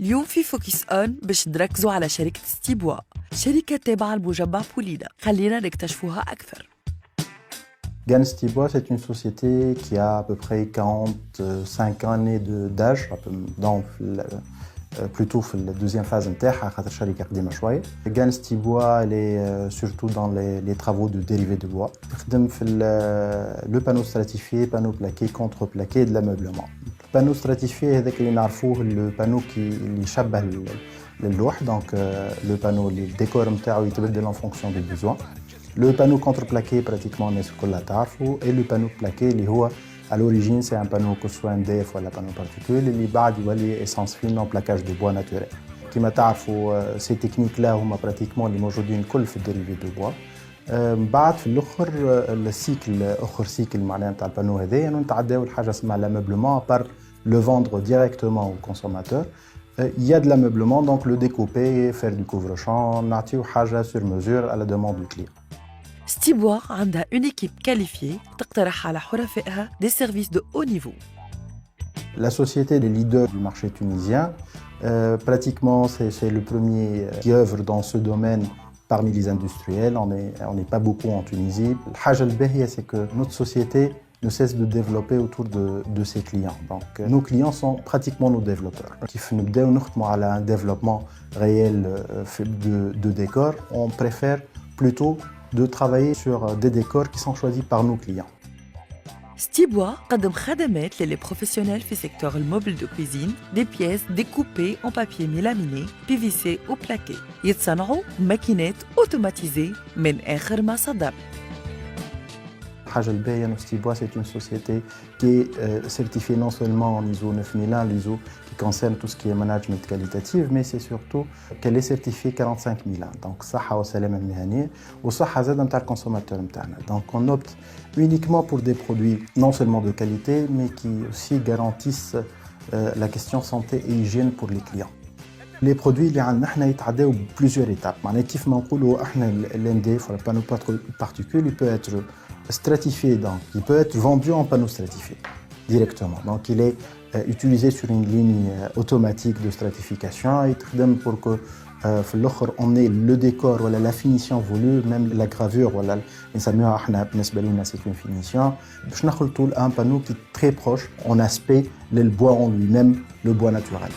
اليوم في فوكس أون باش نركزوا على شركة ستيبوا، شركة تابعة لمجمع بولينا. خلينا نكتشفوها أكثر. Ganstibois, c'est une société qui a à peu près 45 années d'âge, plutôt dans la deuxième phase نتاعها خاطر شركة قديمة شوية. Ganstibois, elle est surtout dans les travaux de dérivés de bois. تخدم في le panneau stratifié, panneau plaqué, contreplaqué et de l'ameublement. Le panneau stratifié هذاك اللي نعرفوه le panneau اللي يشبه اللوح, donc le panneau اللي الديكور نتاعو يتبدل en fonction des besoins. Le panneau contreplaqué, pratiquement, on est sur la tarte. Et le panneau plaqué, à l'origine, c'est un panneau que ce soit MDF ou un panneau particulier. Il est essence fine en plaquage de bois naturel. Comme tu sais, ces techniques-là, sont pratiquement les موجودين كل في dérivés de bois. بعد في الآخر آخر cycle معناها نتاع البانو هذايا نتعداو لحاجة اسمها l'ameublement par le vendre directement au consommateur. Il y a de l'ameublement, donc le découper, faire du couvre-champ, نعطيو حاجة sur mesure à la demande du client. ستيبوا عندها une équipe qualifiée تقترح على حرفائها des services de haut niveau. La société est leader du marché tunisien. Pratiquement, c'est le premier qui œuvre dans ce domaine parmi les industriels. On n'est pas beaucoup en Tunisie. الحاجة الباهية, c'est que notre société ne cesse de développer autour de ses clients. Donc, nos clients sont pratiquement nos développeurs. كيف نبداو نخدموا على un développement réel de décors, on préfère plutôt de travailler sur des décors qui sont choisis par nos clients. ستيبوا قدم خدمات للي بروفيسيونيل في سيكتور الموبل دو كوزين، دي بييس ديكوبي en papier ميلاميني PVC ou plaqué. يتصنعوا ماكينات اوتوماتيزي من آخر ما صدر. Hajj Al-Bayan Stibois, c'est une société qui est certifiée non seulement en ISO 9001, l'ISO qui concerne tout ce qui est management qualitatif, mais c'est surtout qu'elle est certifiée 45001. Donc, Saha wa Salama al-Mihaniya ou Saha Zad نتاع le consommateur نتاعنا. Donc, on opte uniquement pour des produits non seulement de qualité, mais qui aussi garantissent la question santé et hygiène pour les clients. Les produits اللي عندنا احنا يتعداو plusieurs étapes. معناها كيف ما نقولوا احنا l'MDF ou le panneau particule, il peut être stratifié, donc il peut être vendu en panneau stratifié directement. Donc il est utilisé sur une ligne automatique de stratification. Il تخدم pour que في الآخر on ait le décor ou la finition voulue, même la gravure ولا نسميوها احنا بالنسبة لنا c'est une finition. باش نخلطوا un panneau qui est très proche en aspect le bois en lui-même, le bois naturel.